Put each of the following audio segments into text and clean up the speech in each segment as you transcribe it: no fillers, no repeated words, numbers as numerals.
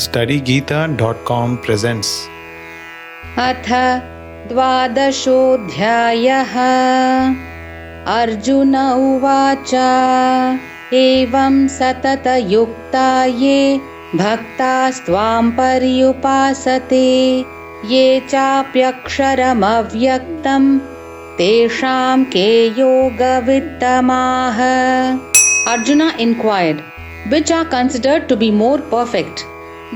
StudyGeeta.com presents अथ 12ोऽध्यायः। अर्जुन उवाच एवं सततयुक्ता ये भक्तास्त्वां पर्युपासते ये चाप्यक्षरमव्यक्तं तेषां के योगवित्तमाः। Arjuna inquired, which are considered to be more perfect,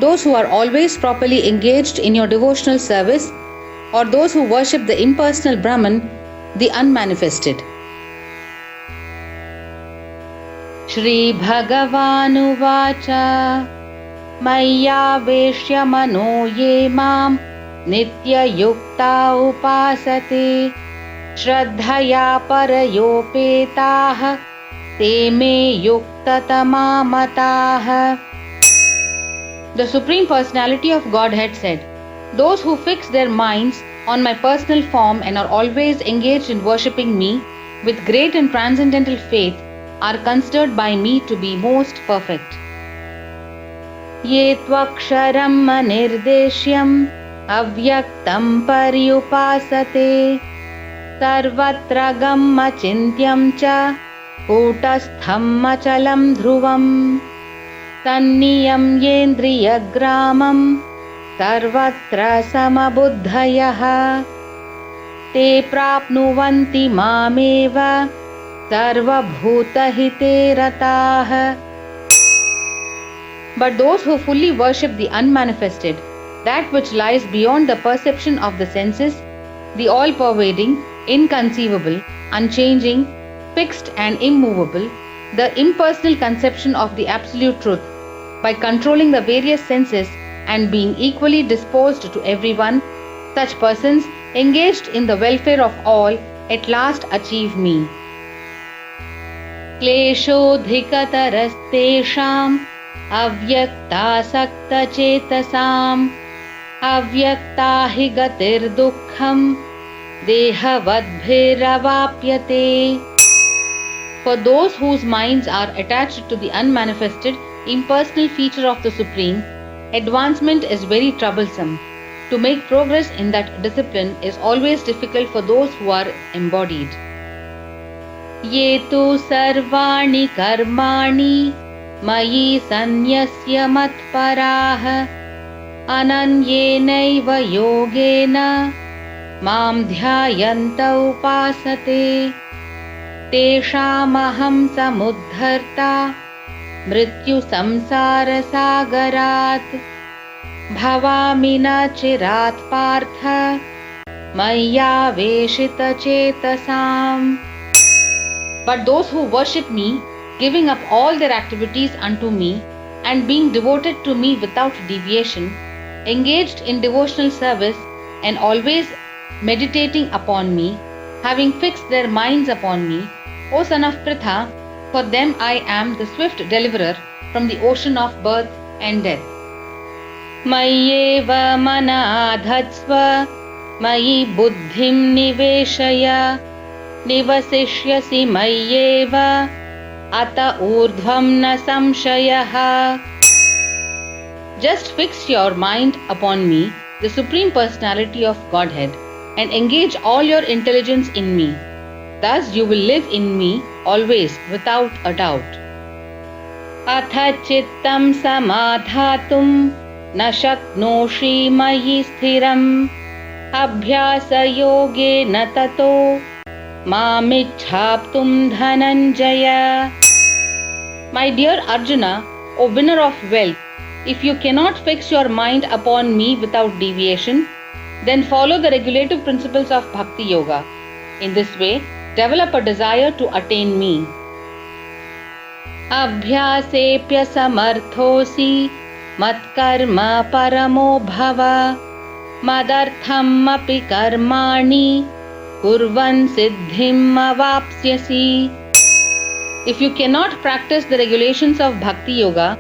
those who are always properly engaged in your devotional service, or those who worship the impersonal Brahman, the unmanifested? Shri Bhagavanuvacha मय्यावेश्य मनो ये मां नित्ययुक्ता उपासते श्रद्धया परयोपेताः ते मे युक्ततमा मताः. The Supreme Personality of Godhead said, those who fix their minds on my personal form and are always engaged in worshipping me with great and transcendental faith are considered by me to be most perfect. Ye tvaksharam anirdeshyam avyaktam paryupasate sarvatra gamma chintyam cha कूटस्थं अचलं ध्रुवं तन्नियम्येन्द्रियग्रामं सर्वत्र समबुद्धयः ते प्राप्नुवन्ति मामेव सर्वभूतहिते रताः. But those who fully worship the unmanifested, that which lies beyond the perception of the senses, the all-pervading, inconceivable, unchanging, fixed and immovable, the impersonal conception of the absolute truth, by controlling the various senses and being equally disposed to everyone, such persons engaged in the welfare of all at last achieve me. क्लेशोऽधिकतरस्तेषाम् अव्यक्तासक्तचेतसाम् अव्यक्ता हि गतिर्दुःखम् देहवद्भिरवाप्यते. For those whose minds are attached to the unmanifested, impersonal feature of the Supreme, advancement is very troublesome. To make progress in that discipline is always difficult for those who are embodied. Ye tu sarvani karmani mayi sanyasya matparah ananyenaiva yogena mam dhyayanta upasate तेषामहं समुद्धर्ता मृत्युसंसारसागरात् भवामि न चिरात् पार्थ मय्यावेशितचेतसाम्. But those who worship me, giving up all their activities unto me and being devoted to me without deviation, engaged in devotional service and always meditating upon me, having fixed their minds upon me, O son of Pritha, for them I am the swift deliverer from the ocean of birth and death. Mayyeva mana adhatsva mayi buddhim niveshaya nivasishyasi mayyeva ata urdhvam na samshayaha. Just fix your mind upon me, the Supreme Personality of Godhead, and engage all your intelligence in me. Thus you will live in me always without a doubt. Atha chittam samadhatum na shaknoshi mayi sthiram abhyasa yoge na tato mamichhaptum dhananjaya. My dear Arjuna, O winner of wealth, if you cannot fix your mind upon me without deviation, then follow the regulative principles of Bhakti Yoga. In this way, develop a desire to attain me. Abhyasepya samarthosi matkarma paramo bhava madartham api karmani kurvan siddhim avapsyasi. If you cannot practice the regulations of Bhakti Yoga,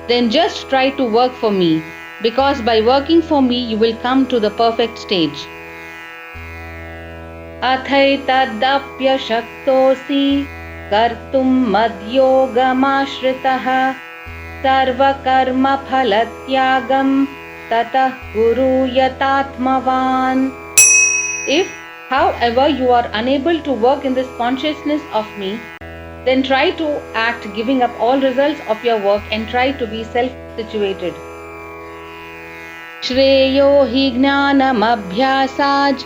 then just try to work for me, because by working for me you will come to the perfect stage. अथैतदप्यशक्तोऽसि कर्तुं मद्योगमाश्रितः सर्वकर्मफलत्यागं ततः कुरु यतात्मवान्. If, however, you are unable to work in this consciousness of me, then try to act giving up all results of your work and try to be self-situated. Shreyo hi jnanamabhyasaj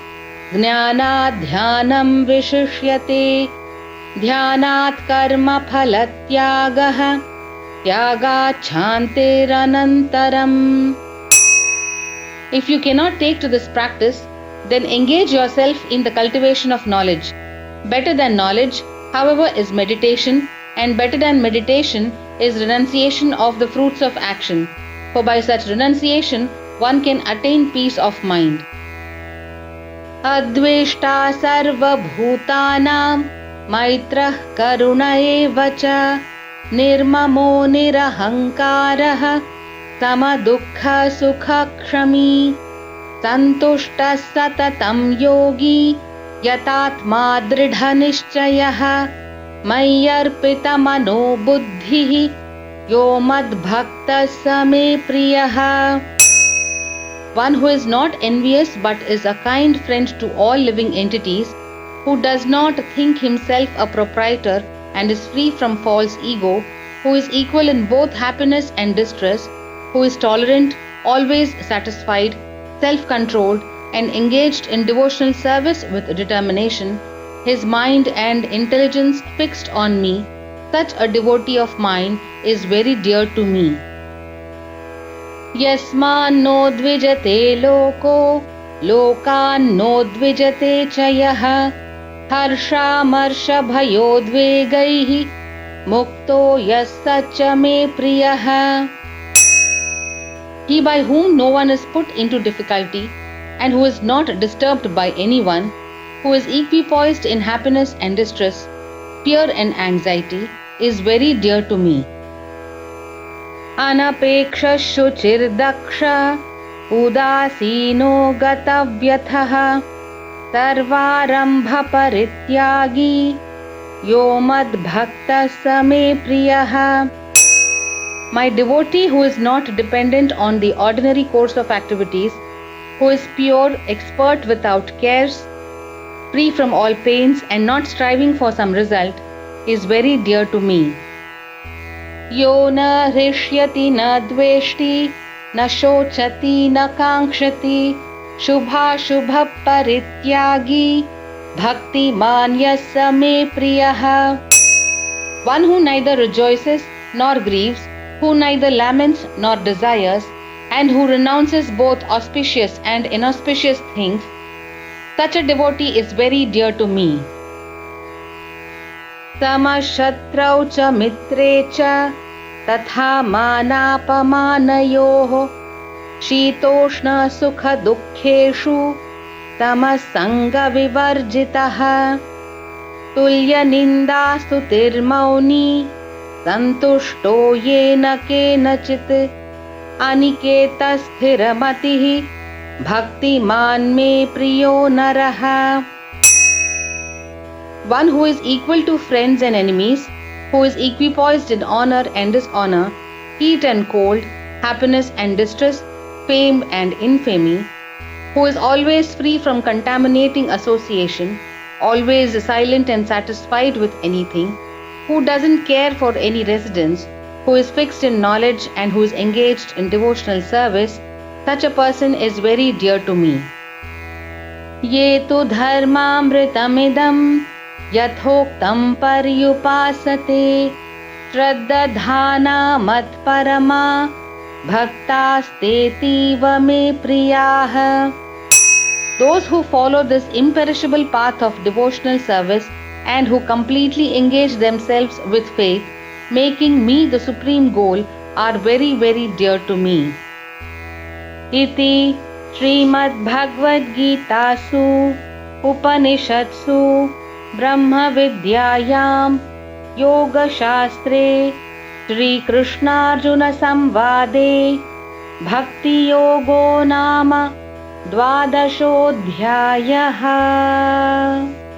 jnanat dhyanam vishishyate dhyanat karma phalatyagah tyagat shantiranantaram. If you cannot take to this practice, then engage yourself in the cultivation of knowledge. Better than knowledge, however, is meditation, and better than meditation is renunciation of the fruits of action, for by such renunciation one can attain peace of mind. Adveshta sarvabhutanam maitrah karuna eva cha nirmamo nirahankarah samadukha sukha kshami santushta satatam yogi yatatma dridha nishchayah mayyarpita mano buddhihi yo madbhakta same priyah. One who is not envious but is a kind friend to all living entities, who does not think himself a proprietor and is free from false ego, who is equal in both happiness and distress, who is tolerant, always satisfied, self-controlled, and engaged in devotional service with determination, his mind and intelligence fixed on me, such a devotee of mine is very dear to me. Yasmanno dvijate loko lokanno dvijate chayah harsha marsha bhayodvegaihi mukto yassacha me priyah. He by whom no one is put into difficulty and who is not disturbed by anyone, who is equipoised in happiness and distress, fear and anxiety, is very dear to me. Anapeksha shuchir daksha udasino gatavyatha sarvarambha parityagi yo madbhakta same priyah. My devotee who is not dependent on the ordinary course of activities, who is pure, expert without cares, free from all pains and not striving for some result, is very dear to me. Yo na hrishyati na dveshti na shochati na kankshati shubha shubha parityagi bhakti manyasa me priyah. One who neither rejoices nor grieves, who neither laments nor desires, and who renounces both auspicious and inauspicious things, such a devotee is very dear to me. Samashatrau cha mitre cha tatha manapamanayoh shitoshna sukha dukkheshu tamasanga vivarjitah tulya ninda stutirmauni santushto yena kenachit aniketa sthiramatih bhaktiman me priyo narah. One who is equal to friends and enemies, who is equipoised in honor and dishonor, heat and cold, happiness and distress, fame and infamy, who is always free from contaminating association, always silent and satisfied with anything, who doesn't care for any residence, who is fixed in knowledge and who is engaged in devotional service, such a person is very dear to me. Ye tu dharmamritamidam yathoktam paryupasate shraddhadhana matparama bhaktastetiva me priyah. Those who follow this imperishable path of devotional service and who completely engage themselves with faith, making me the supreme goal, are very, very dear to me. Iti Srimad Bhagavad Gitasu Upanishadsu Brahma Vidyayam Yoga Shastre Shri Krishna Arjuna Samvade Bhakti Yogo Nama Dvadashodhyayah.